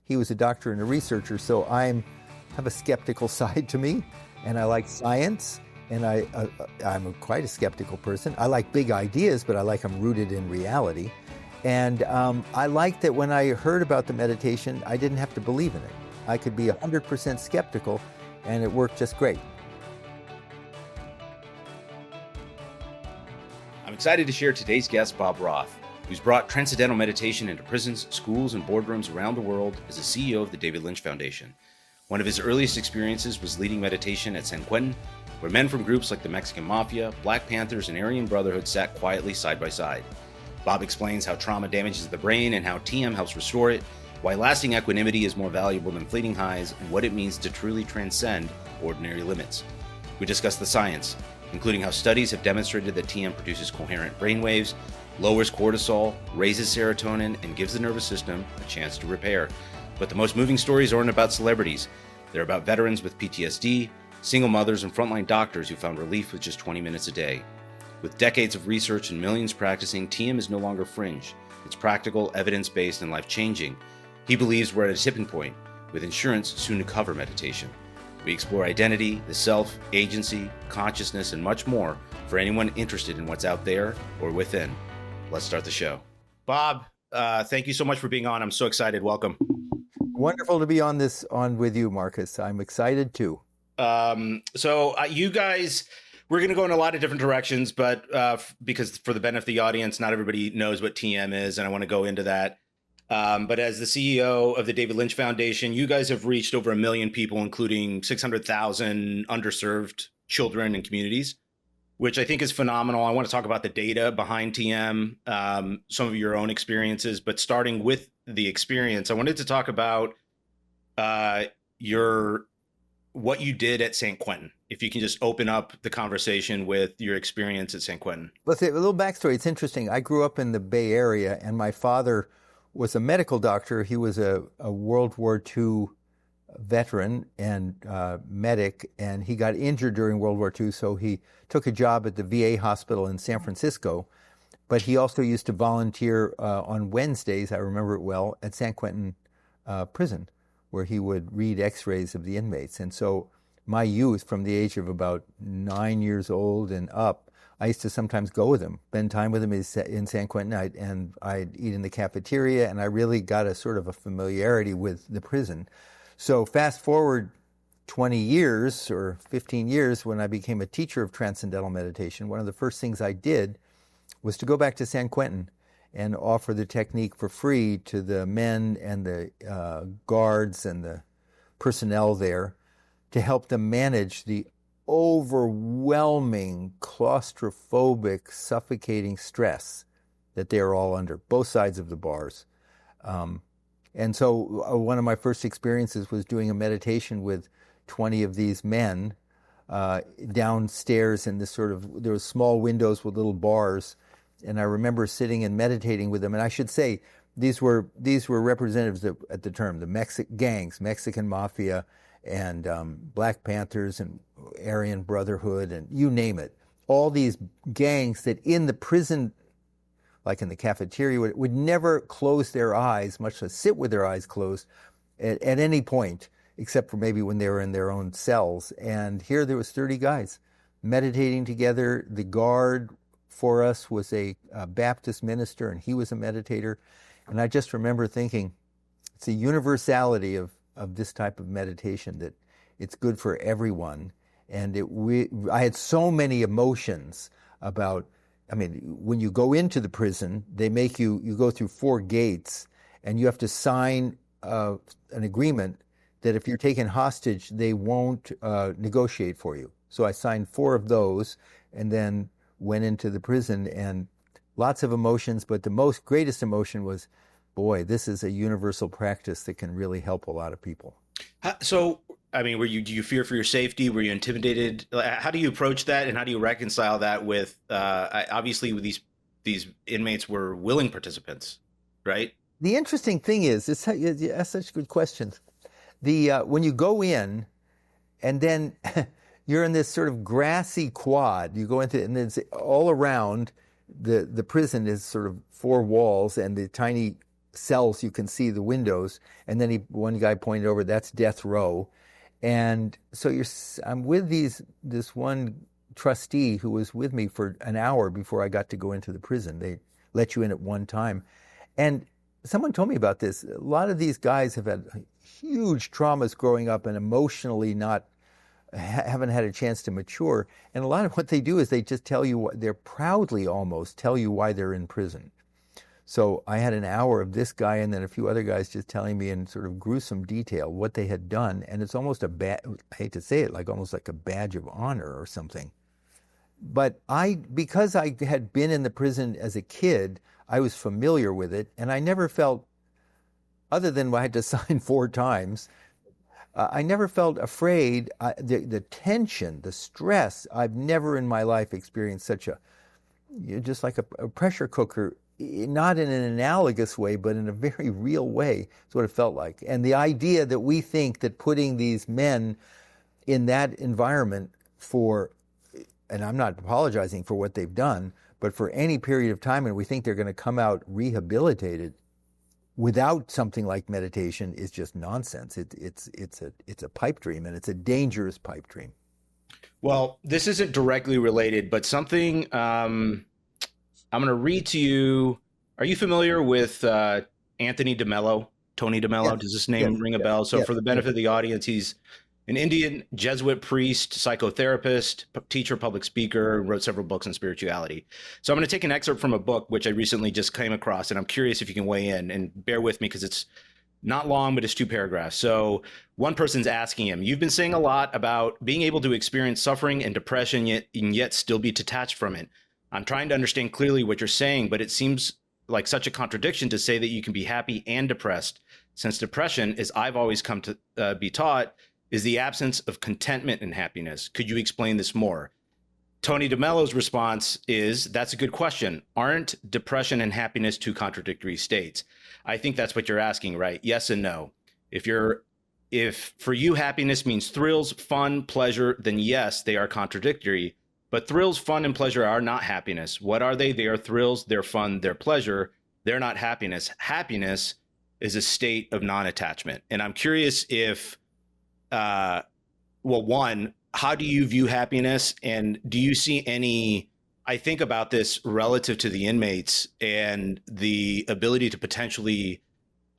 he was a doctor and a researcher, so I have a skeptical side to me, and I like science, and I'm quite a skeptical person. I like big ideas, but I like them rooted in reality. And I like that when I heard about the meditation, I didn't have to believe in it. I could be 100% skeptical, and it worked just great. I'm excited to share today's guest, Bob Roth, who's brought Transcendental Meditation into prisons, schools, and boardrooms around the world as the CEO of the David Lynch Foundation. One of his earliest experiences was leading meditation at San Quentin, where men from groups like the Mexican Mafia, Black Panthers, and Aryan Brotherhood sat quietly side by side. Bob explains how trauma damages the brain and how TM helps restore it, why lasting equanimity is more valuable than fleeting highs, and what it means to truly transcend ordinary limits. We discuss the science, including how studies have demonstrated that TM produces coherent brainwaves, lowers cortisol, raises serotonin, and gives the nervous system a chance to repair. But the most moving stories aren't about celebrities. They're about veterans with PTSD, single mothers, and frontline doctors who found relief with just 20 minutes a day. With decades of research and millions practicing, TM is no longer fringe. It's practical, evidence-based, and life-changing. He believes we're at a tipping point, with insurance soon to cover meditation. We explore identity, the self, agency, consciousness, and much more for anyone interested in what's out there or within. Let's start the show. Bob, thank you so much for being on. I'm so excited. Welcome. Wonderful to be on with you, Marcus. I'm excited too. You guys, we're going to go in a lot of different directions, but because for the benefit of the audience, not everybody knows what TM is, and I want to go into that. But as the CEO of the David Lynch Foundation, you guys have reached over 1 million people, including 600,000 underserved children and communities, which I think is phenomenal. I want to talk about the data behind TM, some of your own experiences, but starting with the experience, I wanted to talk about what you did at San Quentin. If you can just open up the conversation with your experience at San Quentin. Let's say a little backstory. It's interesting. I grew up in the Bay Area, and my father was a medical doctor. He was a World War II veteran and medic, and he got injured during World War II, so he took a job at the VA hospital in San Francisco. But he also used to volunteer on Wednesdays, I remember it well, at San Quentin prison, where he would read x-rays of the inmates. And so my youth, from the age of about 9 years old and up, I used to sometimes go with him, spend time with him in San Quentin, and I'd eat in the cafeteria, and I really got a sort of a familiarity with the prison. So fast forward 20 years or 15 years, when I became a teacher of Transcendental Meditation, one of the first things I did was to go back to San Quentin and offer the technique for free to the men and the guards and the personnel there to help them manage the overwhelming, claustrophobic, suffocating stress that they're all under, both sides of the bars. And so one of my first experiences was doing a meditation with 20 of these men downstairs in this there were small windows with little bars. And I remember sitting and meditating with them. And I should say, these were representatives at the term, the gangs, Mexican Mafia, and Black Panthers, and Aryan Brotherhood, and you name it. All these gangs that in the prison, like in the cafeteria, would never close their eyes, much less sit with their eyes closed at any point, except for maybe when they were in their own cells. And here there was 30 guys meditating together. The guard for us was a Baptist minister, and he was a meditator. And I just remember thinking, it's a universality of this type of meditation, that it's good for everyone. And I had so many emotions about, when you go into the prison, they make you go through 4 gates, and you have to sign an agreement that if you're taken hostage, they won't negotiate for you. So I signed 4 of those, and then went into the prison, and lots of emotions, but the greatest emotion was, boy, this is a universal practice that can really help a lot of people. So, do you fear for your safety? Were you intimidated? How do you approach that, and how do you reconcile that with, obviously with these inmates were willing participants, right? The interesting thing is, you ask such good questions. When you go in, and then you're in this sort of grassy quad. You go into it, and then all around the prison is sort of 4 walls and the tiny cells you can see the windows. And then one guy pointed over, that's death row. And so I'm with this one trustee who was with me for an hour before I got to go into the prison. They let you in at one time. And someone told me about this. A lot of these guys have had huge traumas growing up and emotionally haven't had a chance to mature. And a lot of what they do is they just tell you they're proudly almost tell you why they're in prison. So I had an hour of this guy and then a few other guys just telling me in sort of gruesome detail what they had done. And it's almost I hate to say it, almost like a badge of honor or something. But because I had been in the prison as a kid, I was familiar with it. And I never felt, other than I had to sign 4 times, I never felt afraid. The tension, the stress, I've never in my life experienced such just like a pressure cooker, not in an analogous way, but in a very real way. It's what it felt like. And the idea that we think that putting these men in that environment and I'm not apologizing for what they've done, but for any period of time, and we think they're going to come out rehabilitated without something like meditation is just nonsense. It's a pipe dream, and it's a dangerous pipe dream. Well, this isn't directly related, but something I'm going to read to you. Are you familiar with Anthony DeMello? Tony DeMello? Yes. Does this name ring a bell? So for the benefit of the audience, he's an Indian Jesuit priest, psychotherapist, teacher, public speaker, wrote several books on spirituality. So I'm going to take an excerpt from a book which I recently just came across, and I'm curious if you can weigh in, and bear with me because it's not long, but it's 2 paragraphs. So one person's asking him, you've been saying a lot about being able to experience suffering and depression yet still be detached from it. I'm trying to understand clearly what you're saying, but it seems like such a contradiction to say that you can be happy and depressed, since depression, as I've always come to be taught, is the absence of contentment and happiness. Could you explain this more? Tony DeMello's response is, that's a good question. Aren't depression and happiness 2 contradictory states? I think that's what you're asking, right? Yes and no. If for you happiness means thrills, fun, pleasure, then yes, they are contradictory. But thrills, fun, and pleasure are not happiness. What are they? They are thrills, they're fun, they're pleasure. They're not happiness. Happiness is a state of non-attachment. And I'm curious if one, how do you view happiness? And do you see I think about this relative to the inmates and the ability to potentially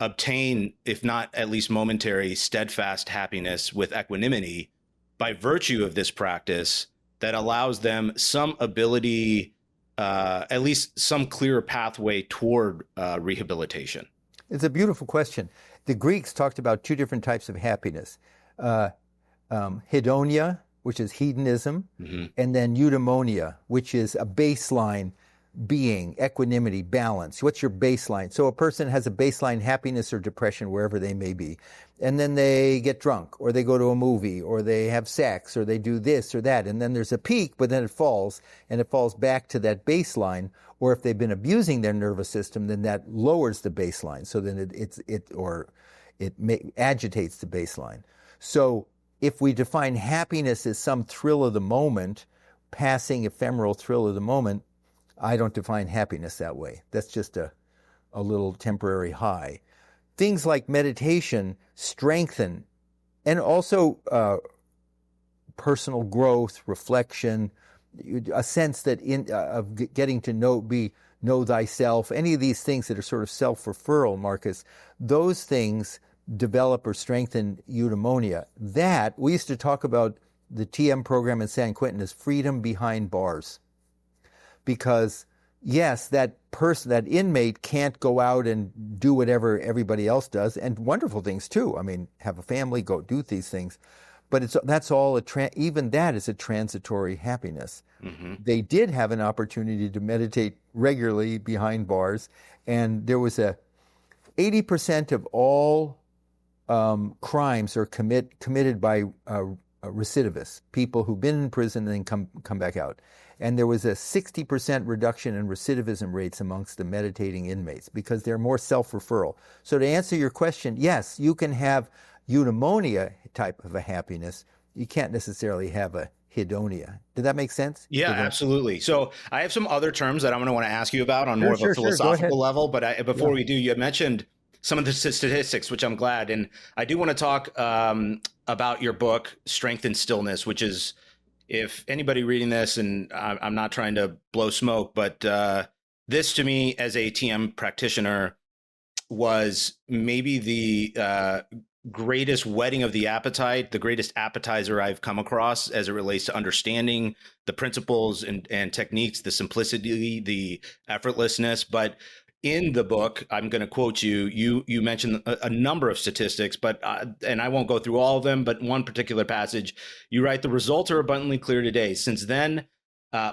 obtain, if not at least momentary, steadfast happiness with equanimity by virtue of this practice that allows them some ability, at least some clearer pathway toward rehabilitation. It's a beautiful question. The Greeks talked about 2 different types of happiness. Hedonia, which is hedonism, and then eudaimonia, which is a baseline being, equanimity, balance. What's your baseline? So a person has a baseline happiness or depression wherever they may be. And then they get drunk, or they go to a movie, or they have sex, or they do this or that. And then there's a peak, but then it falls, and it falls back to that baseline. Or if they've been abusing their nervous system, then that lowers the baseline. So then it agitates the baseline. So if we define happiness as some thrill of the moment, passing ephemeral thrill of the moment, I don't define happiness that way. That's just a little temporary high. Things like meditation strengthen, and also personal growth, reflection, a sense that of getting to know thyself, any of these things that are sort of self-referral, Marcus, those things develop or strengthen eudaimonia. That, we used to talk about the TM program in San Quentin as freedom behind bars. Because yes, that inmate can't go out and do whatever everybody else does, and wonderful things too. I mean, have a family, go do these things. But that's all even that is a transitory happiness. Mm-hmm. They did have an opportunity to meditate regularly behind bars, and there was 80% of all crimes are committed by recidivists, people who've been in prison and then come back out. And there was a 60% reduction in recidivism rates amongst the meditating inmates because they're more self-referral. So to answer your question, yes, you can have eudaimonia type of a happiness. You can't necessarily have a hedonia. Did that make sense? Yeah, absolutely. So I have some other terms that I'm going to want to ask you about on more of a Sure. Go ahead. philosophical level. But before Yeah. we do, you mentioned some of the statistics, which I'm glad. And I do want to talk about your book, Strength and Stillness, which is, if anybody reading this, and I'm not trying to blow smoke, but this to me as a TM practitioner was maybe the greatest whetting of the appetite, the greatest appetizer I've come across as it relates to understanding the principles and techniques, the simplicity, the effortlessness. But in the book, I'm going to quote you. You mentioned a number of statistics, but and I won't go through all of them. But one particular passage, you write, "The results are abundantly clear today. Since then,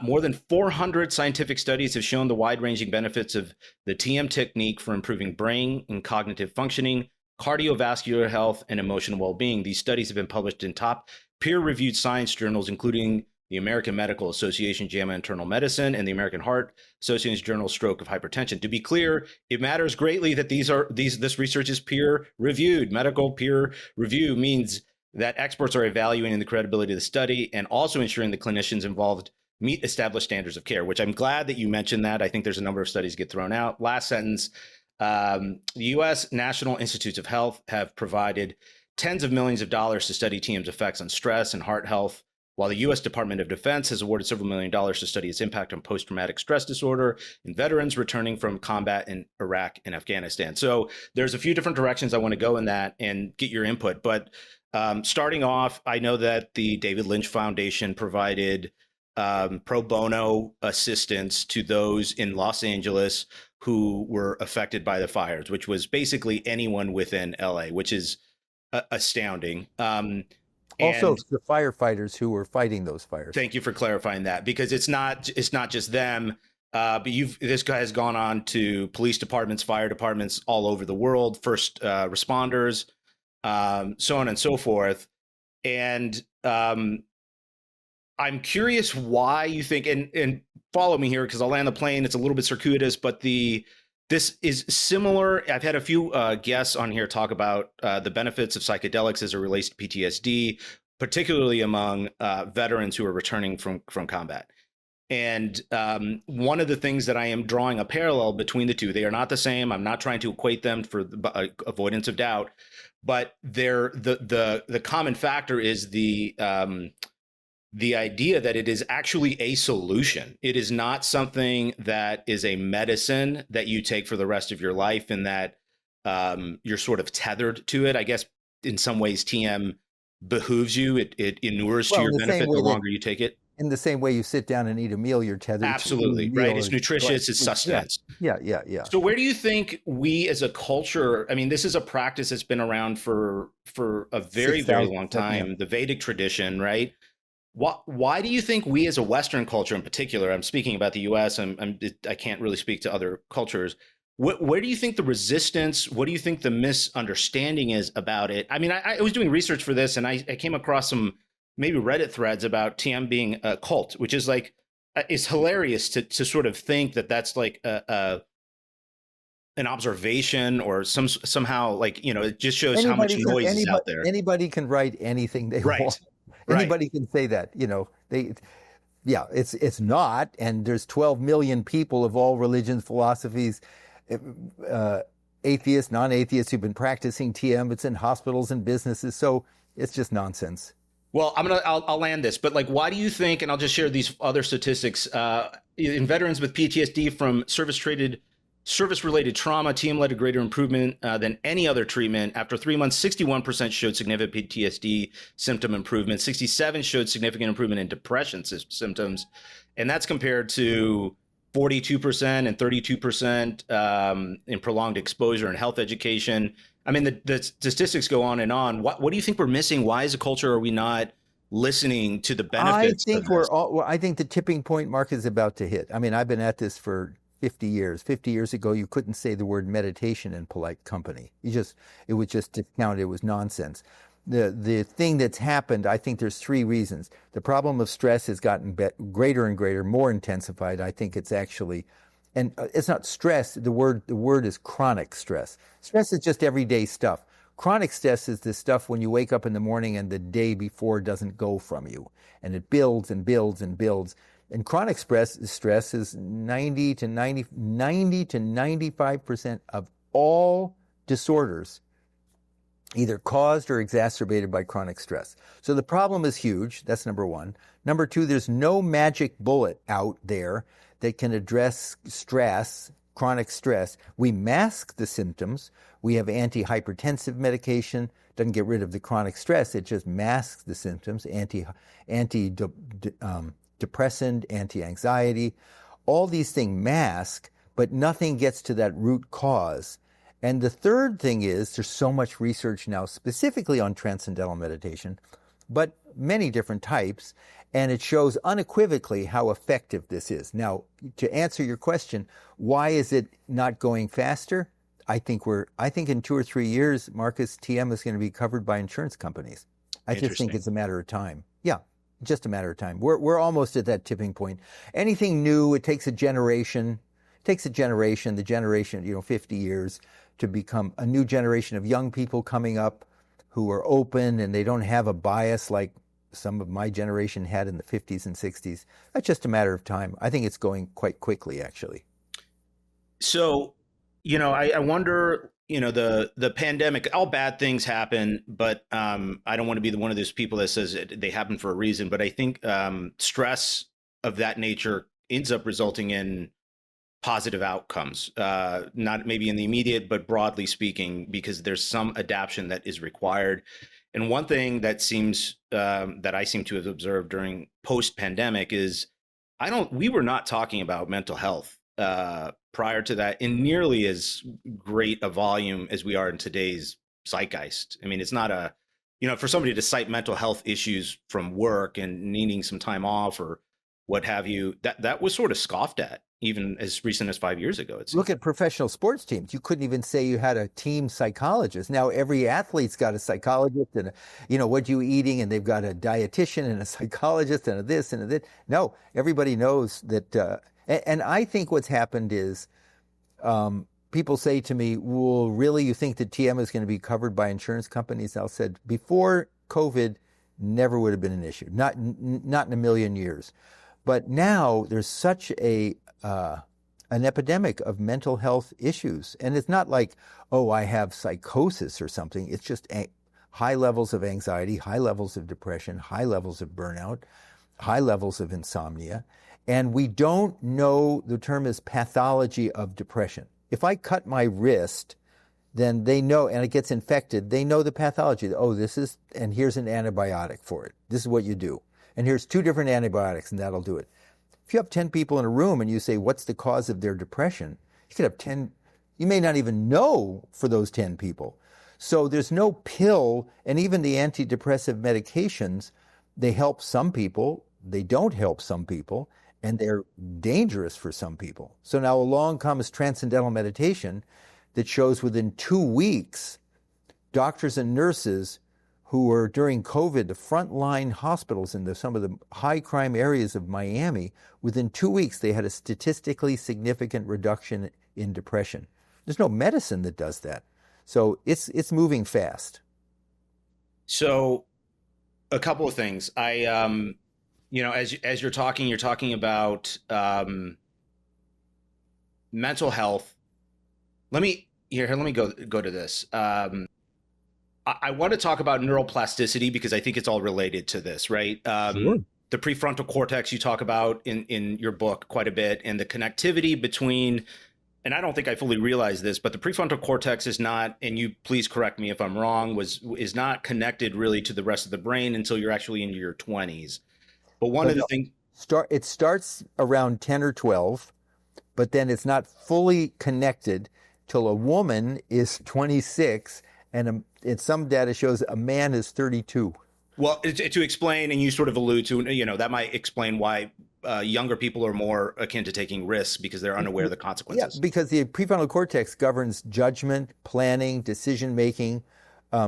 more than 400 scientific studies have shown the wide-ranging benefits of the TM technique for improving brain and cognitive functioning, cardiovascular health, and emotional well-being. These studies have been published in top peer-reviewed science journals, including the American Medical Association JAMA Internal Medicine and the American Heart Association's Journal Stroke of Hypertension." To be clear, it matters greatly that this research is peer-reviewed. Medical peer review means that experts are evaluating the credibility of the study and also ensuring the clinicians involved meet established standards of care, which I'm glad that you mentioned that. I think there's a number of studies get thrown out. Last sentence, the U.S. National Institutes of Health have provided tens of millions of dollars to study TM's effects on stress and heart health, while the U.S. Department of Defense has awarded several $1 million to study its impact on post-traumatic stress disorder in veterans returning from combat in Iraq and Afghanistan. So there's a few different directions I want to go in that and get your input. But starting off, I know that the David Lynch Foundation provided pro bono assistance to those in Los Angeles who were affected by the fires, which was basically anyone within LA, which is astounding. Also, the firefighters who were fighting those fires. Thank you for clarifying that, because it's not just them. But this guy has gone on to police departments, fire departments all over the world, first responders, so on and so forth. And I'm curious why you think, and follow me here because I'll land the plane. It's a little bit circuitous, but this is similar. I've had a few guests on here talk about the benefits of psychedelics as it relates to PTSD, particularly among veterans who are returning from combat. And one of the things that I am drawing a parallel between the two, they are not the same. I'm not trying to equate them for the avoidance of doubt, but the common factor is the idea that it is actually a solution. It is not something that is a medicine that you take for the rest of your life and that you're sort of tethered to it. I guess in some ways TM behooves you. It inures to your benefit the longer you take it. In the same way you sit down and eat a meal, you're tethered. Absolutely, to right? It's nutritious, it's sustenance. Yeah. So where do you think we as a culture, I mean, this is a practice that's been around for a very, very long time, the Vedic tradition, right? Why do you think we as a Western culture in particular, I'm speaking about the US, I can't really speak to other cultures, where do you think the resistance, what do you think the misunderstanding is about it? I mean, I was doing research for this and I came across some maybe Reddit threads about TM being a cult, which is like, it's hilarious to sort of think that that's like an observation or somehow like, it just shows how much noise is out there. Anybody can write anything they want. Anybody can say that, it's not. And there's 12 million people of all religions, philosophies, atheists, non-atheists who've been practicing TM. It's in hospitals and businesses. So it's just nonsense. Well, I'll land this, but like, why do you think, and I'll just share these other statistics, in veterans with PTSD from service-related trauma, TM led to greater improvement than any other treatment. After 3 months, 61% showed significant PTSD symptom improvement. 67% showed significant improvement in depression symptoms. And that's compared to 42% and 32% in prolonged exposure and health education. I mean, the statistics go on and on. What do you think we're missing? Why as a culture are we not listening to the benefits? I think the tipping point, Mark, is about to hit. I mean, I've been at this for 50 years. 50 years ago, you couldn't say the word meditation in polite company. It was just discounted. It was nonsense. The thing that's happened, I think there's three reasons. The problem of stress has gotten greater and greater, more intensified. I think it's actually, and it's not stress. The word is chronic stress. Stress is just everyday stuff. Chronic stress is this stuff when you wake up in the morning and the day before doesn't go from you, and it builds and builds and builds. And chronic stress is 90 to 95% of all disorders either caused or exacerbated by chronic stress. So the problem is huge. That's number one. Number two, there's no magic bullet out there that can address stress, chronic stress. We mask the symptoms. We have antihypertensive medication. Doesn't get rid of the chronic stress. It just masks the symptoms. Antidepressant, anti-anxiety. All these things mask, but nothing gets to that root cause. And the third thing is there's so much research now specifically on transcendental meditation, but many different types, and it shows unequivocally how effective this is. Now, to answer your question, why is it not going faster? I think in 2 or 3 years, Marcus, TM is going to be covered by insurance companies. I just think it's a matter of time. Yeah, just a matter of time. We're almost at that tipping point. Anything new, it takes a generation. The generation, 50 years to become a new generation of young people coming up who are open and they don't have a bias like some of my generation had in the 50s and 60s. That's just a matter of time. I think it's going quite quickly, actually. So, I wonder, the pandemic, all bad things happen, but I don't want to be one of those people that says they happen for a reason. But I think stress of that nature ends up resulting in positive outcomes, not maybe in the immediate, but broadly speaking, because there's some adaptation that is required. And one thing that seems that I seem to have observed during post-pandemic is we were not talking about mental health prior to that in nearly as great a volume as we are in today's zeitgeist. I mean, it's not for somebody to cite mental health issues from work and needing some time off or what have you, that was sort of scoffed at even as recent as 5 years ago. Look at professional sports teams. You couldn't even say you had a team psychologist. Now every athlete's got a psychologist and what you eating, and they've got a dietitian and a psychologist and a this and a that. No, everybody knows that. And I think what's happened is people say to me, well, really, you think that TM is going to be covered by insurance companies? I said, before COVID, never would have been an issue, not in a million years. But now there's such an epidemic of mental health issues. And it's not like, oh, I have psychosis or something. It's just high levels of anxiety, high levels of depression, high levels of burnout, high levels of insomnia. And we don't know, the term is pathology of depression. If I cut my wrist, then they know, and it gets infected, they know the pathology. Oh, and here's an antibiotic for it. This is what you do. And here's 2 different antibiotics, and that'll do it. If you have 10 people in a room and you say, what's the cause of their depression? You could have 10, you may not even know for those 10 people. So there's no pill, and even the antidepressive medications, they help some people, they don't help some people, and they're dangerous for some people. So now along comes Transcendental Meditation that shows within 2 weeks, doctors and nurses who were during COVID, the frontline hospitals in some of the high crime areas of Miami, within 2 weeks, they had a statistically significant reduction in depression. There's no medicine that does that. So it's moving fast. So a couple of things. As you're talking about mental health. Let me go to this. I want to talk about neuroplasticity because I think it's all related to this, right? Sure. The prefrontal cortex you talk about in your book quite a bit, and the connectivity between, and I don't think I fully realized this, but the prefrontal cortex is not, and you please correct me if I'm wrong, is not connected really to the rest of the brain until you're actually into your 20s. But one of the things... It starts around 10 or 12, but then it's not fully connected till a woman is 26, and some data shows a man is 32. Well, to explain, and you sort of allude to, that might explain why younger people are more akin to taking risks because they're unaware of the consequences. Yeah, because the prefrontal cortex governs judgment, planning, decision-making,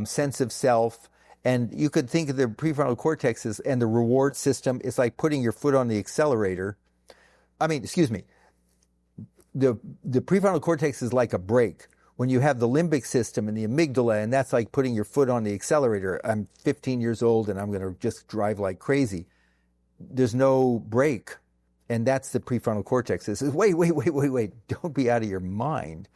sense of self. And you could think of the prefrontal cortex and the reward system is like putting your foot on the accelerator. The prefrontal cortex is like a brake. when you have the limbic system and the amygdala, and that's like putting your foot on the accelerator. I'm 15 years old and I'm going to just drive like crazy. There's no brake. And that's the prefrontal cortex. It says, wait, don't be out of your mind.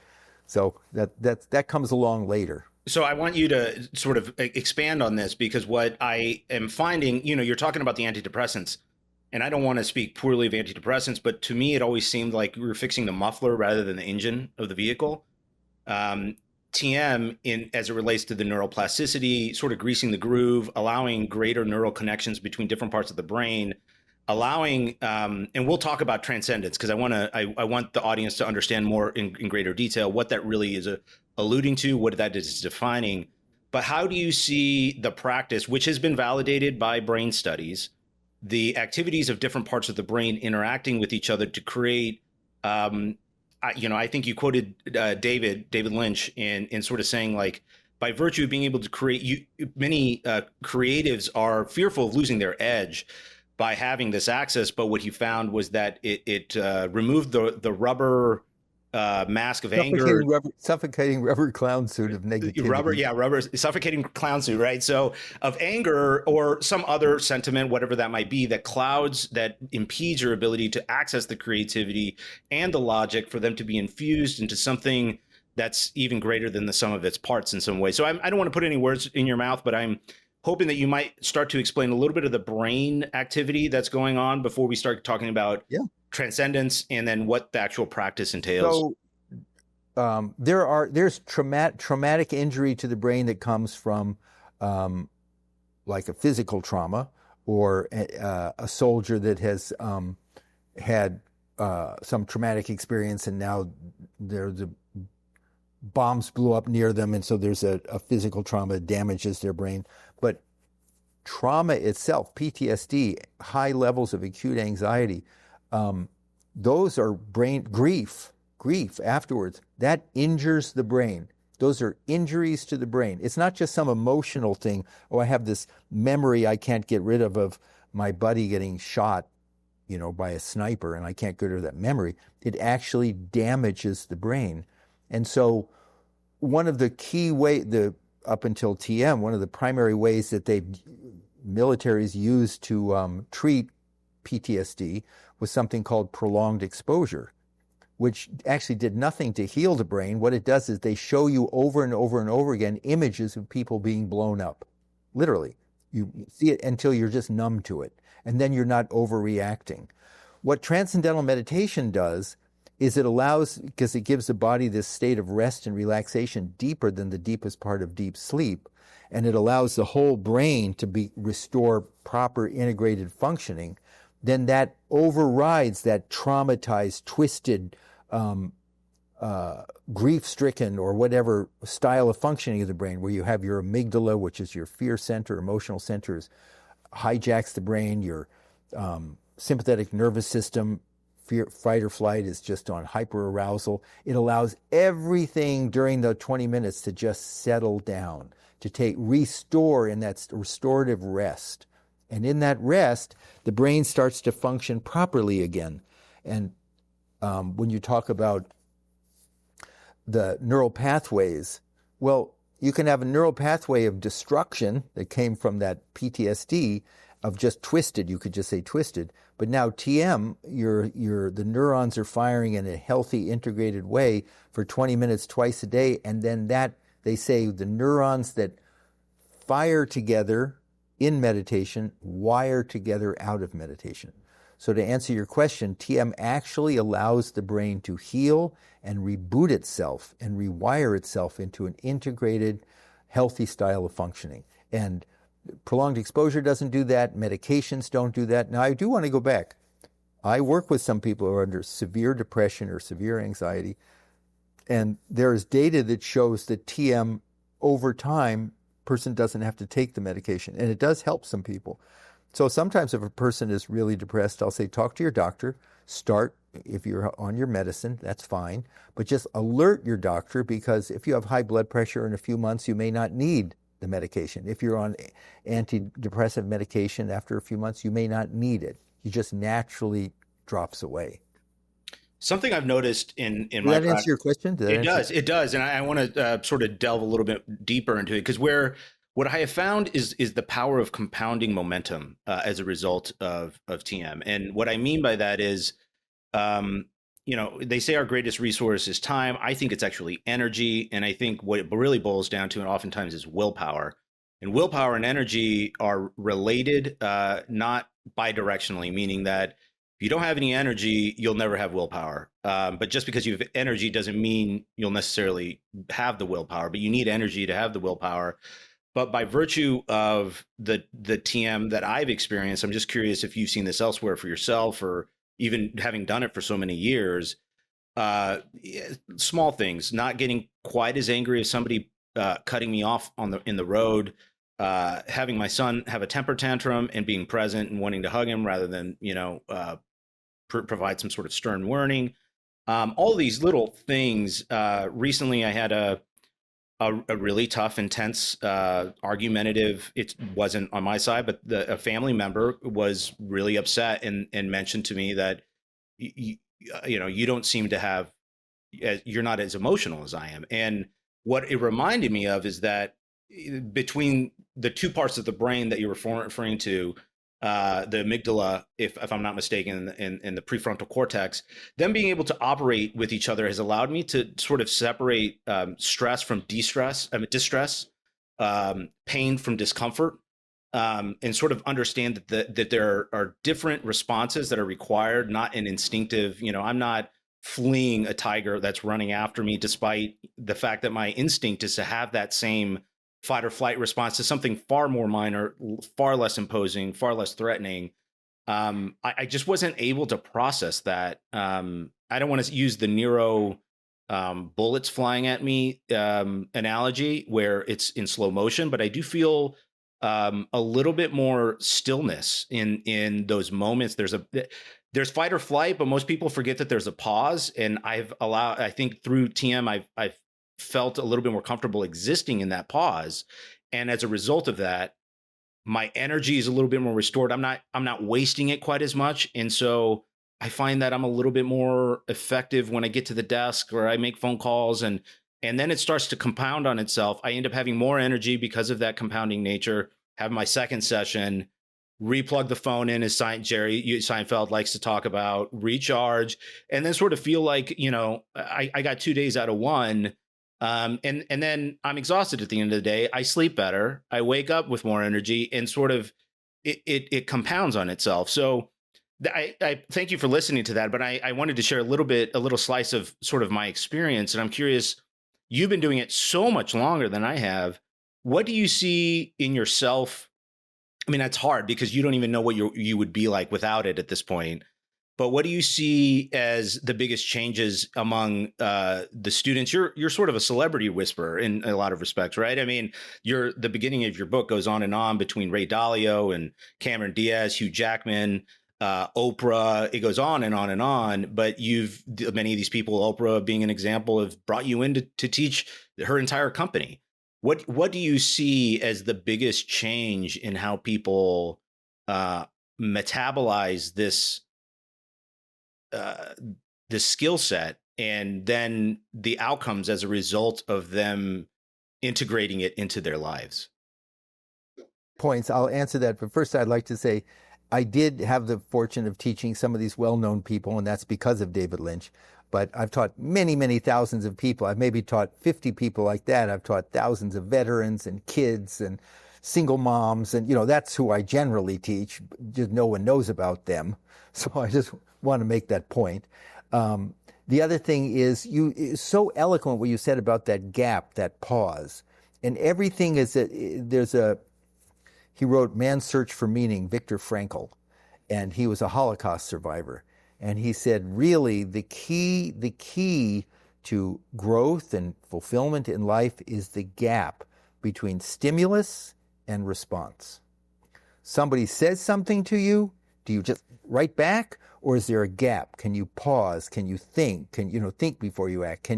So that comes along later. So I want you to sort of expand on this, because what I am finding, you're talking about the antidepressants, and I don't want to speak poorly of antidepressants, but to me, it always seemed like we were fixing the muffler rather than the engine of the vehicle. TM, as it relates to the neuroplasticity, sort of greasing the groove, allowing greater neural connections between different parts of the brain, allowing, and we'll talk about transcendence, because I want the audience to understand more in greater detail what that really is alluding to, what that is defining. But how do you see the practice, which has been validated by brain studies, the activities of different parts of the brain interacting with each other to create, I think you quoted David Lynch in sort of saying, like, by virtue of being able to create, many creatives are fearful of losing their edge by having this access. But what he found was that it removed the rubber mask of anger. Suffocating rubber clown suit of negativity. Rubber suffocating clown suit, right? So of anger or some other sentiment, whatever that might be, that clouds, that impedes your ability to access the creativity and the logic for them to be infused into something that's even greater than the sum of its parts in some way. So I don't want to put any words in your mouth, but I'm hoping that you might start to explain a little bit of the brain activity that's going on before we start talking about transcendence and then what the actual practice entails. So there's traumatic injury to the brain that comes from like a physical trauma, or a soldier that has had some traumatic experience, and now the bombs blew up near them, and so there's a physical trauma that damages their brain. But trauma itself, PTSD, high levels of acute anxiety, those are brain grief afterwards. That injures the brain. Those are injuries to the brain. It's not just some emotional thing. Oh, I have this memory I can't get rid of my buddy getting shot, by a sniper, and I can't get rid of that memory. It actually damages the brain. And so one of the key up until TM, one of the primary ways that militaries used to treat PTSD was something called prolonged exposure, which actually did nothing to heal the brain. What it does is they show you over and over and over again images of people being blown up. Literally. You see it until you're just numb to it, and then you're not overreacting. What Transcendental Meditation does is it allows, because it gives the body this state of rest and relaxation deeper than the deepest part of deep sleep, and it allows the whole brain to restore proper integrated functioning, then that overrides that traumatized, twisted, grief-stricken or whatever style of functioning of the brain, where you have your amygdala, which is your fear center, emotional centers, hijacks the brain, your sympathetic nervous system, fear, fight or flight, is just on hyperarousal. It allows everything during the 20 minutes to just settle down, to restore in that restorative rest. And in that rest, the brain starts to function properly again. And when you talk about the neural pathways, well, you can have a neural pathway of destruction that came from that PTSD, of just twisted, you could just say twisted. But now TM, the neurons are firing in a healthy, integrated way for 20 minutes twice a day, and then they say the neurons that fire together in meditation wire together out of meditation. So to answer your question, TM actually allows the brain to heal and reboot itself and rewire itself into an integrated, healthy style of functioning. And prolonged exposure doesn't do that. Medications don't do that. Now, I do want to go back. I work with some people who are under severe depression or severe anxiety, and there is data that shows that TM, over time, person doesn't have to take the medication, and it does help some people. So sometimes if a person is really depressed, I'll say, talk to your doctor. Start, if you're on your medicine, that's fine. But just alert your doctor, because if you have high blood pressure in a few months, you may not need the medication. If you're on antidepressant medication, after a few months, you may not need it. It just naturally drops away. Something I've noticed in Did my that answer practice, your question? Did that answer? it does, and I want to sort of delve a little bit deeper into it because where what I have found is the power of compounding momentum as a result of TM, and what I mean by that is, um, they say our greatest resource is time. I think it's actually energy, and I think what it really boils down to, and oftentimes, is willpower. And willpower and energy are related, not bidirectionally, meaning that if you don't have any energy, you'll never have willpower. But just because you have energy doesn't mean you'll necessarily have the willpower. But you need energy to have the willpower. But by virtue of the TM that I've experienced, I'm just curious if you've seen this elsewhere for yourself, or even having done it for so many years. Small things, not getting quite as angry as somebody cutting me off in the road, having my son have a temper tantrum and being present and wanting to hug him rather than provide some sort of stern warning. All these little things. Recently, I had a really tough, intense, argumentative. It wasn't on my side, but a family member was really upset and mentioned to me that you don't seem to have, you're not as emotional as I am. And what it reminded me of is that between the two parts of the brain that you were referring to, the amygdala, if I'm not mistaken, in the prefrontal cortex, them being able to operate with each other has allowed me to sort of separate stress from distress, pain from discomfort, and sort of understand that there are different responses that are required, not an instinctive, I'm not fleeing a tiger that's running after me, despite the fact that my instinct is to have that same fight or flight response to something far more minor, far less imposing, far less threatening. I just wasn't able to process that. I don't want to use the Nero bullets flying at me analogy where it's in slow motion, but I do feel a little bit more stillness in those moments. There's fight or flight, but most people forget that there's a pause. And I think through TM, I've felt a little bit more comfortable existing in that pause. And as a result of that, my energy is a little bit more restored. I'm not wasting it quite as much. And so I find that I'm a little bit more effective when I get to the desk or I make phone calls, and then it starts to compound on itself. I end up having more energy because of that compounding nature. Have my second session, replug the phone in, as Jerry Seinfeld likes to talk about, recharge, and then sort of feel like, I got 2 days out of one. And then I'm exhausted at the end of the day. I sleep better. I wake up with more energy, and sort of it compounds on itself. So I thank you for listening to that, but I wanted to share a little slice of sort of my experience. And I'm curious, you've been doing it so much longer than I have. What do you see in yourself? I mean, that's hard because you don't even know what you would be like without it at this point. But what do you see as the biggest changes among the students? You're sort of a celebrity whisperer in a lot of respects, right? I mean, the beginning of your book goes on and on between Ray Dalio and Cameron Diaz, Hugh Jackman, Oprah. It goes on and on and on. But many of these people, Oprah being an example, have brought you in to teach her entire company. What do you see as the biggest change in how people metabolize this skill set, and then the outcomes as a result of them integrating it into their lives? Points. I'll answer that. But first, I'd like to say I did have the fortune of teaching some of these well-known people, and that's because of David Lynch. But I've taught many, many thousands of people. I've maybe taught 50 people like that. I've taught thousands of veterans and kids and single moms. And, that's who I generally teach. Just no one knows about them. So I just want to make that point. The other thing is, it's so eloquent what you said about that gap, that pause. And everything is he wrote Man's Search for Meaning, Viktor Frankl, and he was a Holocaust survivor. And he said, really, the key to growth and fulfillment in life is the gap between stimulus and response. Somebody says something to you, do you just write back, or is there a gap? Can you pause? Can you think? Can you think before you act?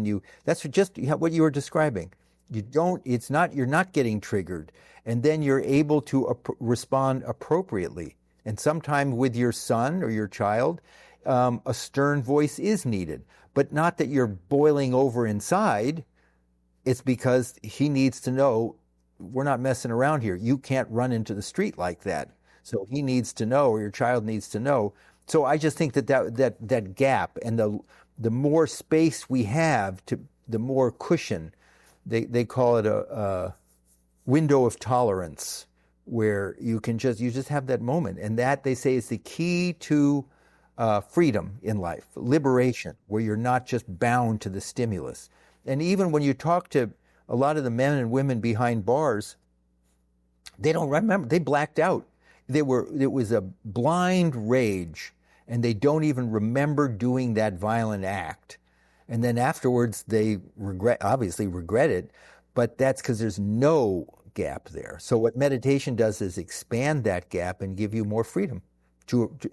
That's just what you were describing. You're not getting triggered, and then you're able to respond appropriately. And sometime with your son or your child, a stern voice is needed, but not that you're boiling over inside. It's because he needs to know we're not messing around here. You can't run into the street like that. So he needs to know, or your child needs to know. So I just think that gap, and the more space we have, the more cushion. They call it a window of tolerance, where you just have that moment, and that, they say, is the key to freedom in life, liberation, where you're not just bound to the stimulus. And even when you talk to a lot of the men and women behind bars, they don't remember. They blacked out. It was a blind rage, and they don't even remember doing that violent act. And then afterwards, they obviously regret it, but that's because there's no gap there. So what meditation does is expand that gap and give you more freedom.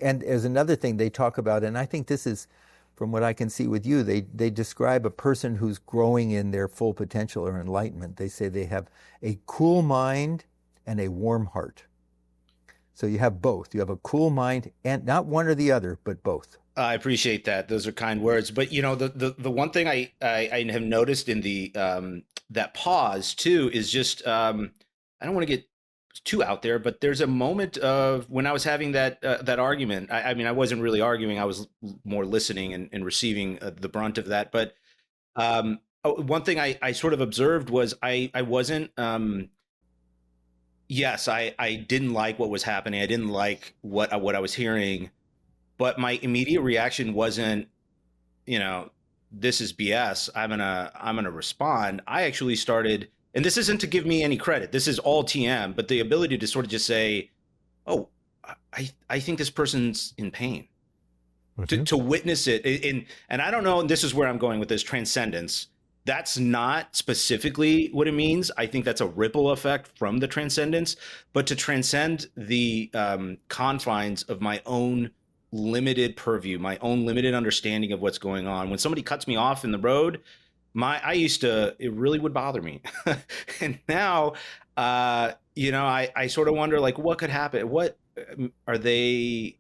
And there's another thing they talk about, and I think this is, from what I can see with you, they describe a person who's growing in their full potential or enlightenment. They say they have a cool mind and a warm heart. So you have both. You have a cool mind, and not one or the other, but both. I appreciate that. Those are kind words. But the one thing I have noticed in the that pause too is just I don't want to get too out there, but there's a moment of when I was having that argument. I mean, I wasn't really arguing. I was more listening and receiving the brunt of that. But one thing I sort of observed was I wasn't. Yes, I didn't like what was happening. I didn't like what I was hearing, but my immediate reaction wasn't, this is BS. I'm gonna respond. I actually started, and this isn't to give me any credit. This is all TM, but the ability to sort of just say, "Oh, I think this person's in pain," to witness it, and I don't know. And this is where I'm going with this transcendence. That's not specifically what it means. I think that's a ripple effect from the transcendence, but to transcend the confines of my own limited purview, my own limited understanding of what's going on. When somebody cuts me off in the road, it really would bother me. And now, I sort of wonder, like, what could happen? What are they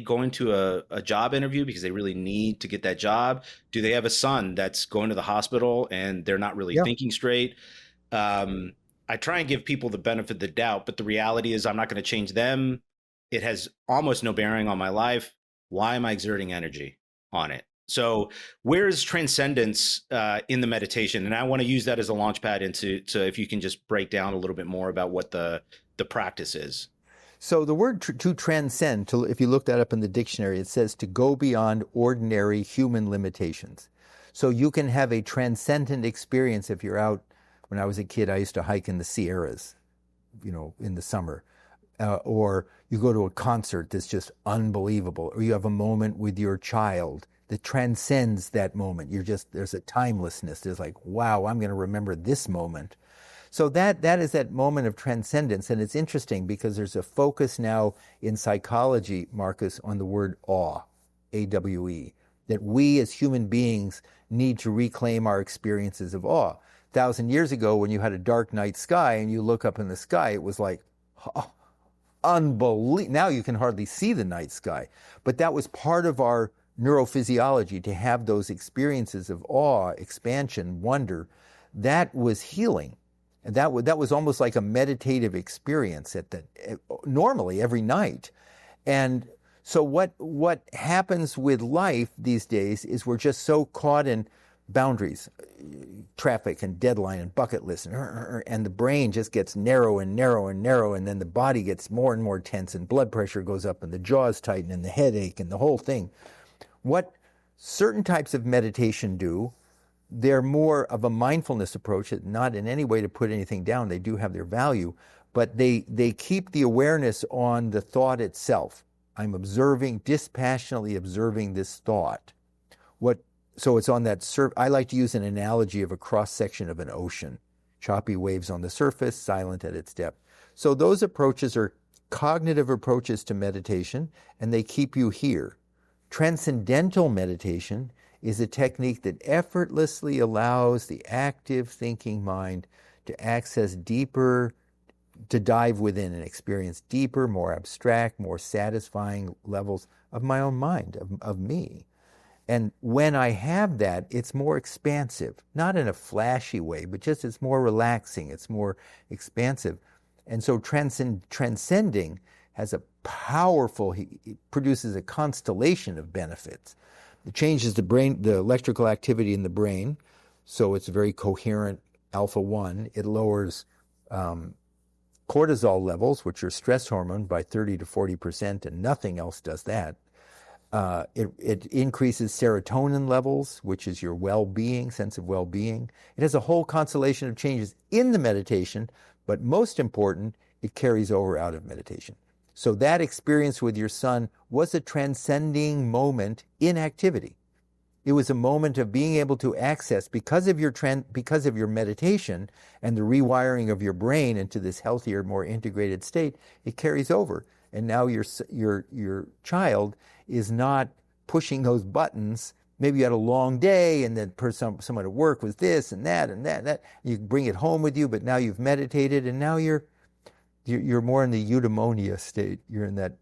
going to a job interview because they really need to get that job? Do they have a son that's going to the hospital and they're not really thinking straight? I try and give people the benefit of the doubt, but the reality is I'm not going to change them. It has almost no bearing on my life. Why am I exerting energy on it? So where's transcendence in the meditation? And I want to use that as a launch pad into if you can just break down a little bit more about what the practice is. So the word to transcend, if you look that up in the dictionary, it says to go beyond ordinary human limitations. So you can have a transcendent experience if you're out. When I was a kid, I used to hike in the Sierras, in the summer. Or you go to a concert that's just unbelievable. Or you have a moment with your child that transcends that moment. There's a timelessness. There's like, wow, I'm going to remember this moment. So that is that moment of transcendence. And it's interesting because there's a focus now in psychology, Marcus, on the word awe, A-W-E, that we as human beings need to reclaim our experiences of awe. 1,000 years ago, when you had a dark night sky and you look up in the sky, it was like, oh, unbelievable. Now you can hardly see the night sky. But that was part of our neurophysiology, to have those experiences of awe, expansion, wonder. That was healing. And that was almost like a meditative experience normally every night. And so what happens with life these days is we're just so caught in boundaries, traffic and deadline and bucket list, and the brain just gets narrow and narrow and narrow, and then the body gets more and more tense, and blood pressure goes up, and the jaws tighten, and the headache, and the whole thing. What certain types of meditation do, they're more of a mindfulness approach, not in any way to put anything down. They do have their value, but they keep the awareness on the thought itself. I'm dispassionately observing this thought. So it's on that I like to use an analogy of a cross-section of an ocean. Choppy waves on the surface, silent at its depth. So those approaches are cognitive approaches to meditation, and they keep you here. Transcendental meditation is a technique that effortlessly allows the active thinking mind to access deeper to dive within and experience deeper, more abstract, more satisfying levels of my own mind, of me. And when I have that, it's more expansive, not in a flashy way, but just it's more relaxing, it's more expansive. And so transcending has a powerful, it produces a constellation of benefits. It changes the electrical activity in the brain, so it's a very coherent alpha-1. It lowers cortisol levels, which are stress hormone, by 30 to 40%, and nothing else does that. It increases serotonin levels, which is your well-being, sense of well-being. It has a whole constellation of changes in the meditation, but most important, it carries over out of meditation. So that experience with your son was a transcending moment in activity. It was a moment of being able to access, because of your meditation and the rewiring of your brain into this healthier, more integrated state, it carries over. And now your child is not pushing those buttons. Maybe you had a long day, and then someone at work was this and that and that and that. You bring it home with you, but now you've meditated, and now you're more in the eudaimonia state. You're in that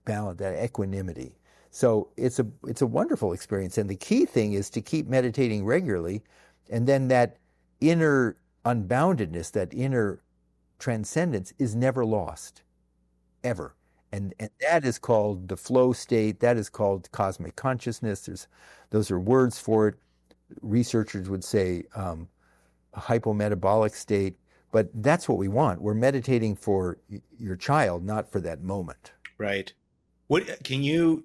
balance, that equanimity. So it's a wonderful experience. And the key thing is to keep meditating regularly, and then that inner unboundedness, that inner transcendence is never lost, ever. And that is called the flow state. That is called cosmic consciousness. Those are words for it. Researchers would say a hypometabolic state. But that's what we want. We're meditating for your child, not for that moment. Right. Can you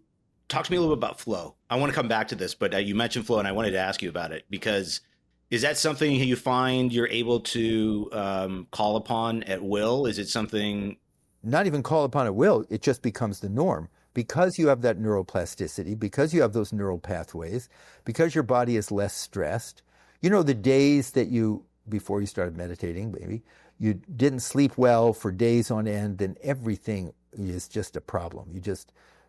talk to me a little bit about flow? I want to come back to this, but you mentioned flow, and I wanted to ask you about it, because is that something you find you're able to call upon at will? Is it something... Not even call upon at will. It just becomes the norm. Because you have that neuroplasticity, because you have those neural pathways, because your body is less stressed. You know, the days that before you started meditating, maybe, you didn't sleep well for days on end, then everything is just a problem.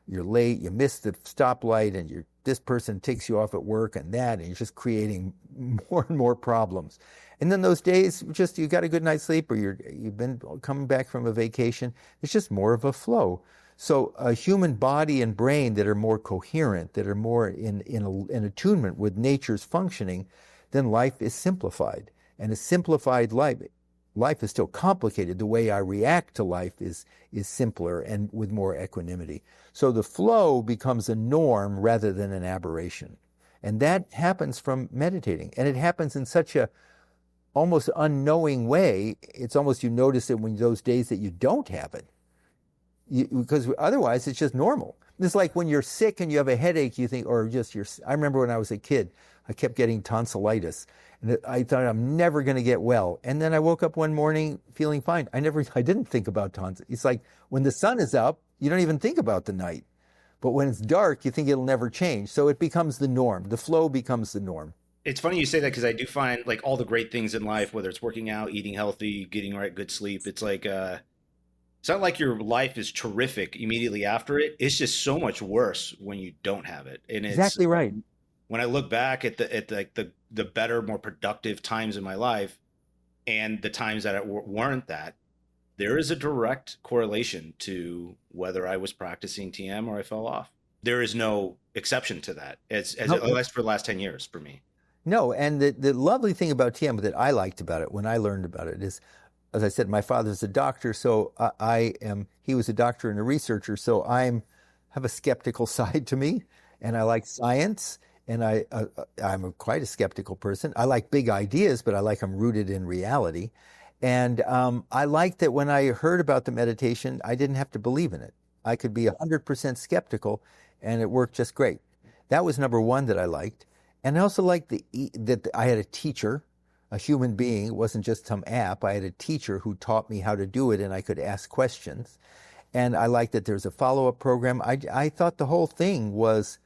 You're late, you miss the stoplight, and this person ticks you off at work and you're just creating more and more problems. And then those days, you got a good night's sleep, or you've been coming back from a vacation, it's just more of a flow. So a human body and brain that are more coherent, that are more in attunement with nature's functioning, then life is simplified. And a simplified life is still complicated. The way I react to life is simpler and with more equanimity. So the flow becomes a norm rather than an aberration. And that happens from meditating. And it happens in such a almost unknowing way. It's almost you notice it when those days that you don't have it. Because otherwise it's just normal. It's like when you're sick and you have a headache, you think, I remember when I was a kid, I kept getting tonsillitis. And I thought I'm never going to get well. And then I woke up one morning feeling fine. I didn't think about tonsils. It's like when the sun is up, you don't even think about the night. But when it's dark, you think it'll never change. So it becomes the norm. The flow becomes the norm. It's funny you say that, because I do find like all the great things in life, whether it's working out, eating healthy, getting good sleep, it's like, it's not like your life is terrific immediately after it. It's just so much worse when you don't have it. And it's exactly right. When I look back at the better, more productive times in my life, and the times that weren't that, there is a direct correlation to whether I was practicing TM or I fell off. There is no exception to that. At least for the last 10 years for me. No, and the lovely thing about TM that I liked about it when I learned about it is, as I said, my father's a doctor, so he was a doctor and a researcher, so I have a skeptical side to me, and I like science, and I'm quite a skeptical person. I like big ideas, but I like them rooted in reality. And I like that when I heard about the meditation, I didn't have to believe in it. I could be 100% skeptical, and it worked just great. That was number one that I liked. And I also liked that I had a teacher, a human being. It wasn't just some app. I had a teacher who taught me how to do it, and I could ask questions. And I liked that there's a follow-up program. I thought the whole thing was,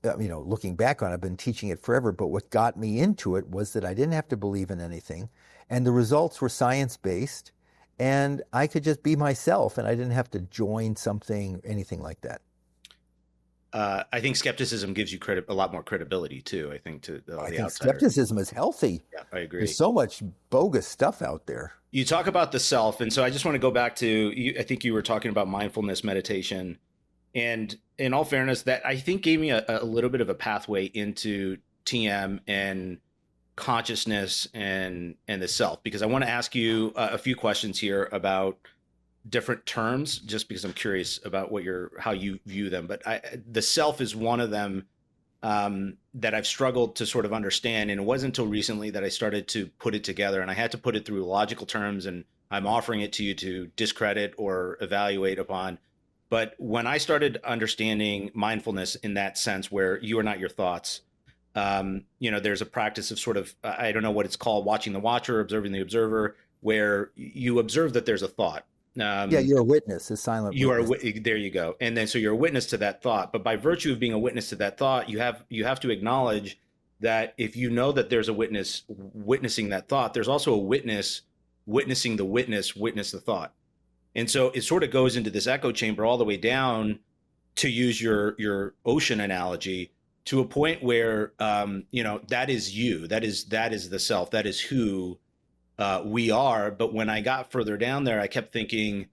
looking back on it, I've been teaching it forever, but what got me into it was that I didn't have to believe in anything, and the results were science-based, and I could just be myself, and I didn't have to join something, anything like that. I think skepticism gives you a lot more credibility too. I think I think skepticism is healthy. Yeah, I agree. There's so much bogus stuff out there. You talk about the self, and so I just want to go back to you. I think you were talking about mindfulness meditation, and in all fairness, that I think gave me a little bit of a pathway into TM and consciousness and the self, because I want to ask you a few questions here about different terms, just because I'm curious about how you view them. But the self is one of them that I've struggled to sort of understand. And it wasn't until recently that I started to put it together, and I had to put it through logical terms, and I'm offering it to you to discredit or evaluate upon. But when I started understanding mindfulness in that sense, where you are not your thoughts, there's a practice of sort of, I don't know what it's called, watching the watcher, observing the observer, where you observe that there's a thought. Yeah, you're a witness, a silent witness. There you go. And then so you're a witness to that thought. But by virtue of being a witness to that thought, you have to acknowledge that if you know that there's a witness witnessing that thought, there's also a witness witnessing the witness the thought. And so it sort of goes into this echo chamber all the way down, to use your ocean analogy, to a point where that is you, that is the self, that is who we are. But when I got further down there, I kept thinking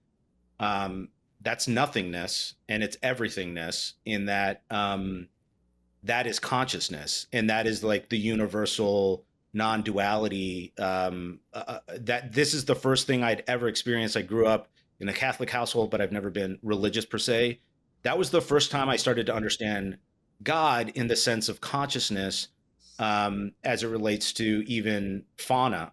that's nothingness, and it's everythingness, in that that is consciousness, and that is like the universal non-duality. That this is the first thing I'd ever experienced. I grew up in a Catholic household, but I've never been religious per se. That was the first time I started to understand God in the sense of consciousness, as it relates to even fauna.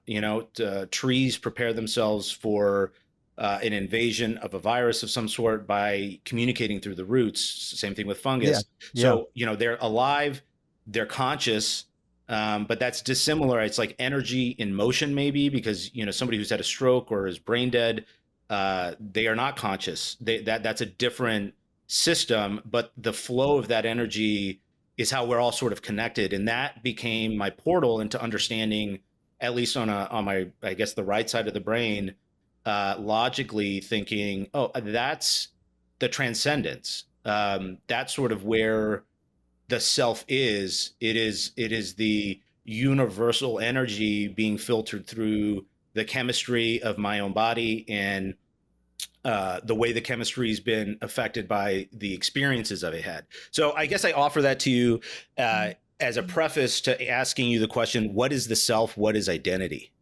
Trees prepare themselves for an invasion of a virus of some sort by communicating through the roots. Same thing with fungus. Yeah. So, they're alive, they're conscious, but that's dissimilar. It's like energy in motion, maybe, because, somebody who's had a stroke or is brain dead, they are not conscious. That's a different system, but the flow of that energy is how we're all sort of connected. And that became my portal into understanding, at least on my, I guess, the right side of the brain, logically thinking, oh, that's the transcendence. That's sort of where the self is. It is the universal energy being filtered through the chemistry of my own body, and the way the chemistry has been affected by the experiences I've had. So I guess I offer that to you as a preface to asking you the question, what is the self? What is identity?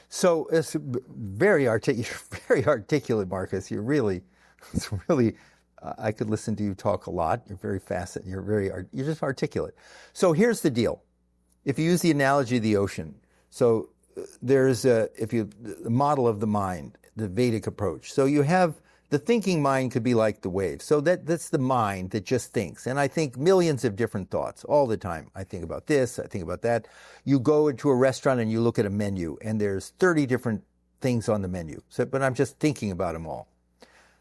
So it's very articulate, Marcus. It's really, I could listen to you talk a lot. You're very fascinating. You're just articulate. So here's the deal. If you use the analogy of the ocean, so there's the model of the mind, the Vedic approach. So you have the thinking mind could be like the waves. So that's the mind that just thinks. And I think millions of different thoughts all the time. I think about this, I think about that. You go into a restaurant and you look at a menu and there's 30 different things on the menu. But I'm just thinking about them all.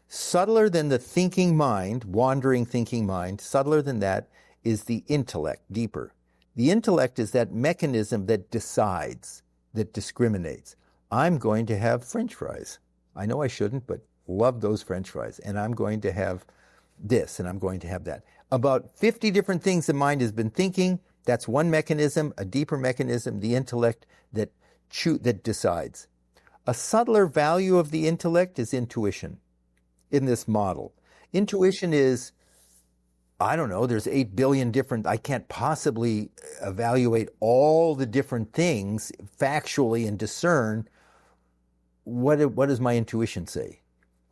Subtler than the thinking mind, wandering thinking mind, subtler than that is the intellect, deeper. The intellect is that mechanism that decides, that discriminates. I'm going to have French fries. I know I shouldn't, but love those French fries. And I'm going to have this, and I'm going to have that. About 50 different things the mind has been thinking. That's one mechanism, a deeper mechanism, the intellect that decides. A subtler value of the intellect is intuition in this model. Intuition is, I don't know, there's 8 billion different, I can't possibly evaluate all the different things factually and discern what does my intuition say?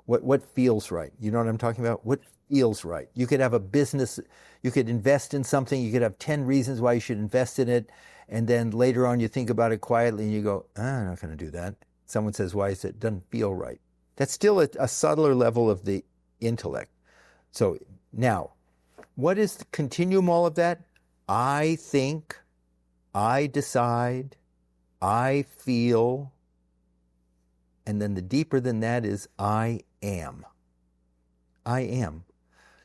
What feels right? You know what I'm talking about? What feels right? You could have a business, you could invest in something, you could have 10 reasons why you should invest in it, and then later on you think about it quietly and you go, I'm not going to do that. Someone says, why is it? It doesn't feel right. That's still a subtler level of the intellect. So now, what is the continuum all of that? I think, I decide, I feel, and then the deeper than that is I am. I am.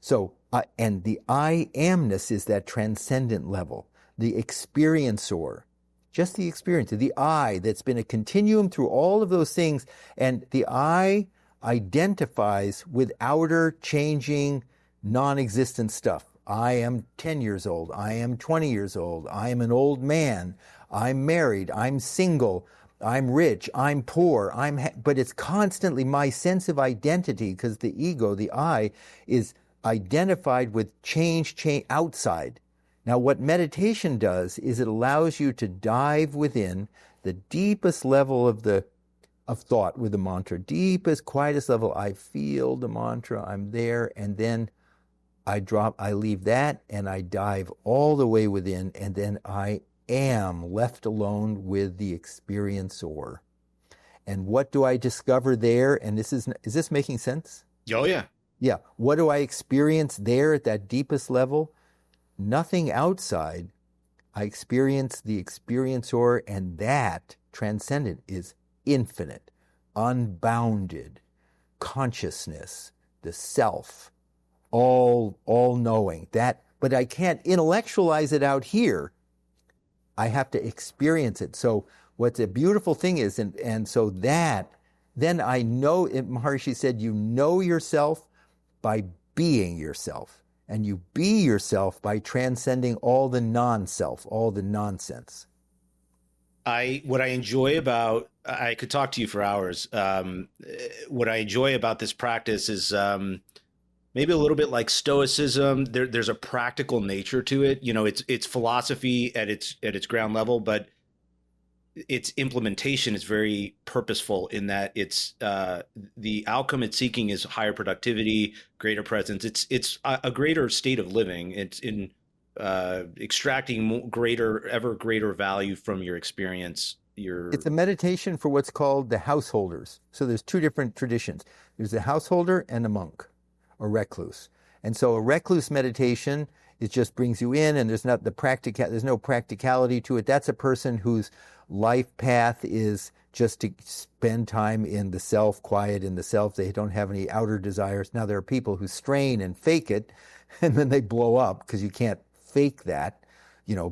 So, and the I amness is that transcendent level, the experiencer, just the experiencer, the I that's been a continuum through all of those things, and the I identifies with outer, changing, non-existent stuff. I am 10 years old. I am 20 years old. I am an old man. I'm married. I'm single. I'm rich, I'm poor, but it's constantly my sense of identity, because the ego, the I, is identified with change outside. Now, what meditation does is it allows you to dive within the deepest level of thought with the mantra, deepest, quietest level. I feel the mantra, I'm there, and then I leave that and I dive all the way within, and then I am left alone with the experiencer. And what do I discover there? And is this making sense? Oh, yeah. Yeah. What do I experience there at that deepest level? Nothing outside. I experience the experiencer, and that transcendent is infinite, unbounded consciousness, the self, all knowing that. But I can't intellectualize it out here. I have to experience it. So what the beautiful thing is, and so that, then I know, Maharishi said, you know yourself by being yourself. And you be yourself by transcending all the non-self, all the nonsense. What I enjoy about, I could talk to you for hours. What I enjoy about this practice is maybe a little bit like Stoicism. There's a practical nature to it. You know, it's philosophy at its ground level, but its implementation is very purposeful in that it's the outcome it's seeking is higher productivity, greater presence. It's a greater state of living. It's in extracting ever greater value from your experience. It's a meditation for what's called the householders. So there's two different traditions. There's a householder and a monk or recluse. And so a recluse meditation, it just brings you in, and there's no practicality to it. That's a person whose life path is just to spend time in the self, quiet in the self. They don't have any outer desires. Now, there are people who strain and fake it, and then they blow up, because you can't fake that,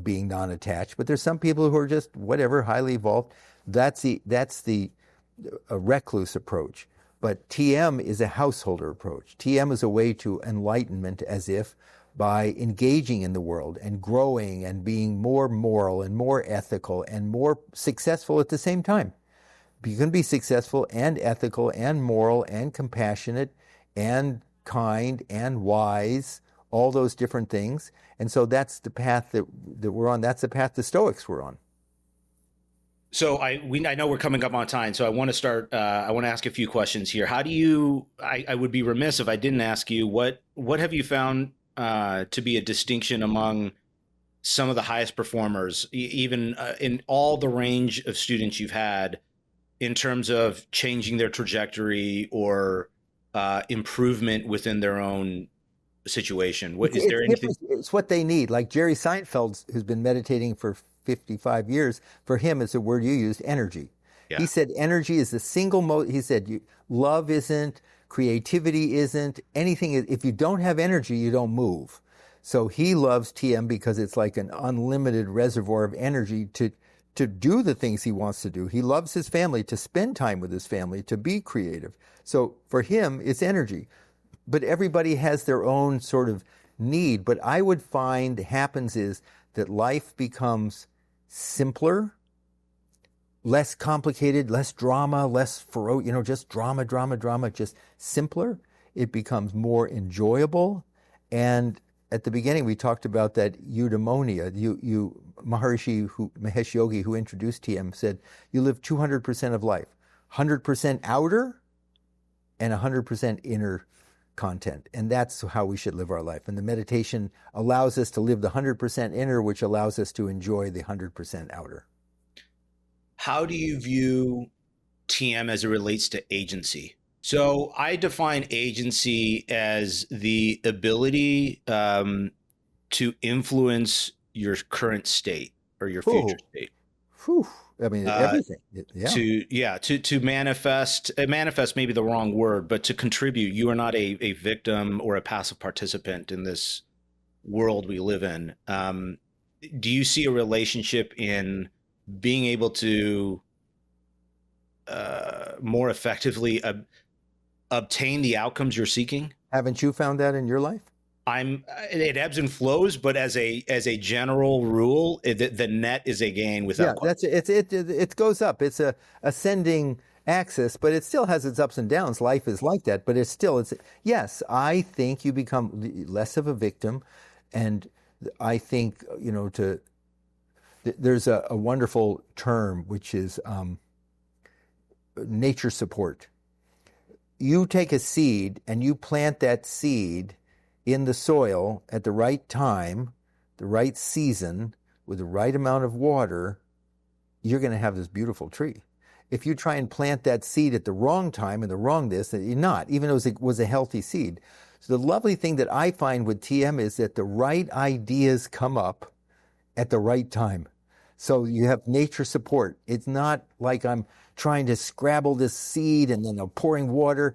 being non-attached. But there's some people who are just whatever, highly evolved. That's the recluse approach. But TM is a householder approach. TM is a way to enlightenment, as if by engaging in the world and growing and being more moral and more ethical and more successful at the same time. You can be successful and ethical and moral and compassionate and kind and wise, all those different things. And so that's the path that we're on. That's the path the Stoics were on. So I know we're coming up on time, so I want to start. I want to ask a few questions here. How do you? I would be remiss if I didn't ask you what have you found to be a distinction among some of the highest performers, even in all the range of students you've had, in terms of changing their trajectory or improvement within their own situation? Is there anything? It's what they need. Like Jerry Seinfeld, who's been meditating for 55 years, for him, it's a word you used, energy. Yeah. He said energy is the single he said love isn't, creativity isn't, anything. If you don't have energy, you don't move. So he loves TM because it's like an unlimited reservoir of energy to do the things he wants to do. He loves his family, to spend time with his family, to be creative. So for him, it's energy. But everybody has their own sort of need. But I would find happens is that life becomes simpler, less complicated, less drama, less just drama, just simpler. It becomes more enjoyable. And at the beginning, we talked about that eudaimonia. Mahesh Yogi, who introduced TM, said, you live 200% of life, 100% outer and 100% inner content. And that's how we should live our life. And the meditation allows us to live the 100% inner, which allows us to enjoy the 100% outer. How do you view TM as it relates to agency? So I define agency as the ability to influence your current state or your future state. Whew. I mean, everything. To manifest maybe the wrong word, but to contribute. You are not a victim or a passive participant in this world we live in. Do you see a relationship in being able to more effectively obtain the outcomes you're seeking? Haven't you found that in your life? it ebbs and flows, but as a general rule, the net is a gain without question. It goes up. It's a ascending axis, but it still has its ups and downs. Life is like that, but yes, I think you become less of a victim, and I think, there's a wonderful term which is nature support. You take a seed and you plant that seed in the soil at the right time, the right season, with the right amount of water, you're going to have this beautiful tree. If you try and plant that seed at the wrong time and the wrong this, you're not, even though it was a healthy seed. So the lovely thing that I find with TM is that the right ideas come up at the right time. So you have nature support. It's not like I'm trying to scrabble this seed and then I'm pouring water.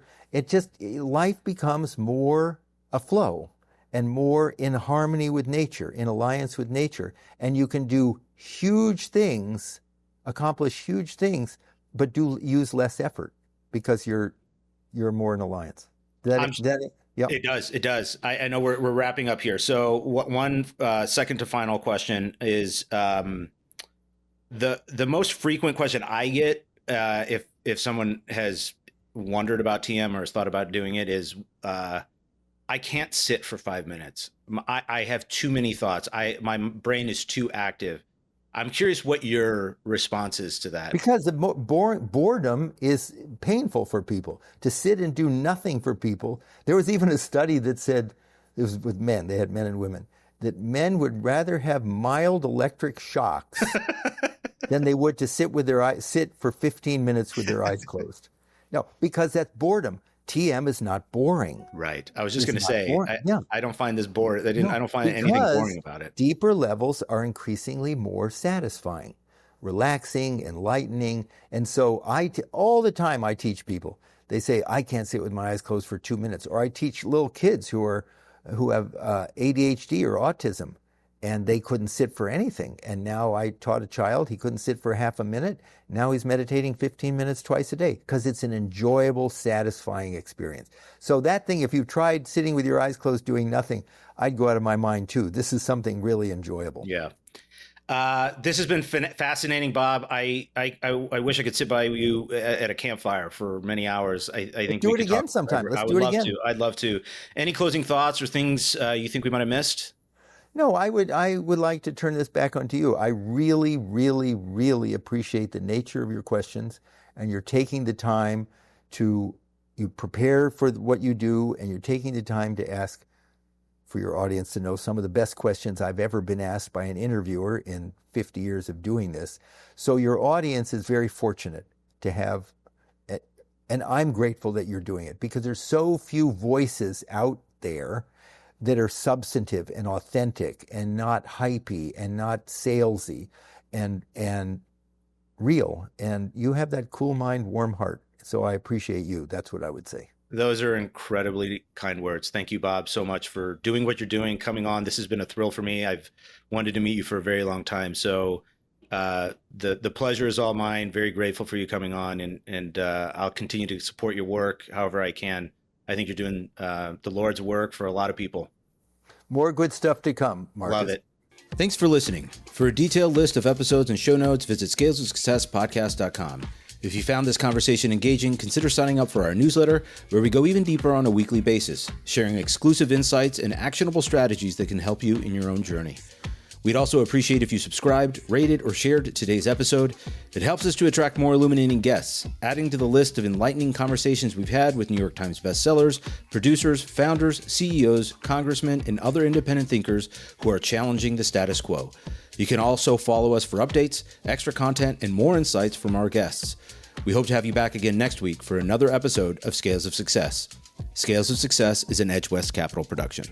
Life becomes more a flow and more in harmony with nature, in alliance with nature. And you can do huge things, accomplish huge things, but use less effort because you're more in alliance. Yep. It does. I know we're wrapping up here. So one second to final question is the most frequent question I get if someone has wondered about TM or has thought about doing it is I can't sit for 5 minutes. I have too many thoughts. My brain is too active. I'm curious what your response is to that. Because the boredom is painful for people. To sit and do nothing for people. There was even a study that said, it was with men, they had men and women, that men would rather have mild electric shocks than they would to sit for 15 minutes with their eyes closed. No, because that's boredom. TM is not boring. Right. I was just going to say, I don't find this boring. I don't find anything boring about it. Deeper levels are increasingly more satisfying, relaxing, enlightening. And so all the time I teach people, they say, I can't sit with my eyes closed for 2 minutes. Or I teach little kids who have ADHD or autism, and they couldn't sit for anything. And now I taught a child, he couldn't sit for half a minute. Now he's meditating 15 minutes twice a day because it's an enjoyable, satisfying experience. So that thing, if you tried sitting with your eyes closed doing nothing, I'd go out of my mind too. This is something really enjoyable. Yeah. This has been fascinating, Bob. I wish I could sit by you at a campfire for many hours. I think do it again sometime. Let's do it again. I'd love to. Any closing thoughts or things you think we might have missed? No, I would like to turn this back onto you. I really, really, really appreciate the nature of your questions, and you're taking the time you prepare for what you do, and you're taking the time to ask for your audience to know some of the best questions I've ever been asked by an interviewer in 50 years of doing this. So your audience is very fortunate to have, and I'm grateful that you're doing it because there's so few voices out there that are substantive and authentic and not hypey and not salesy and real. And you have that cool mind, warm heart. So I appreciate you. That's what I would say. Those are incredibly kind words. Thank you, Bob, so much for doing what you're doing, coming on. This has been a thrill for me. I've wanted to meet you for a very long time. So the pleasure is all mine. Very grateful for you coming on, and I'll continue to support your work however I can. I think you're doing the Lord's work for a lot of people. More good stuff to come, Marcus. Love it. Thanks for listening. For a detailed list of episodes and show notes, visit scalesofsuccesspodcast.com. If you found this conversation engaging, consider signing up for our newsletter, where we go even deeper on a weekly basis, sharing exclusive insights and actionable strategies that can help you in your own journey. We'd also appreciate if you subscribed, rated, or shared today's episode. It helps us to attract more illuminating guests, adding to the list of enlightening conversations we've had with New York Times bestsellers, producers, founders, CEOs, congressmen, and other independent thinkers who are challenging the status quo. You can also follow us for updates, extra content, and more insights from our guests. We hope to have you back again next week for another episode of Scales of Success. Scales of Success is an Edge West Capital production.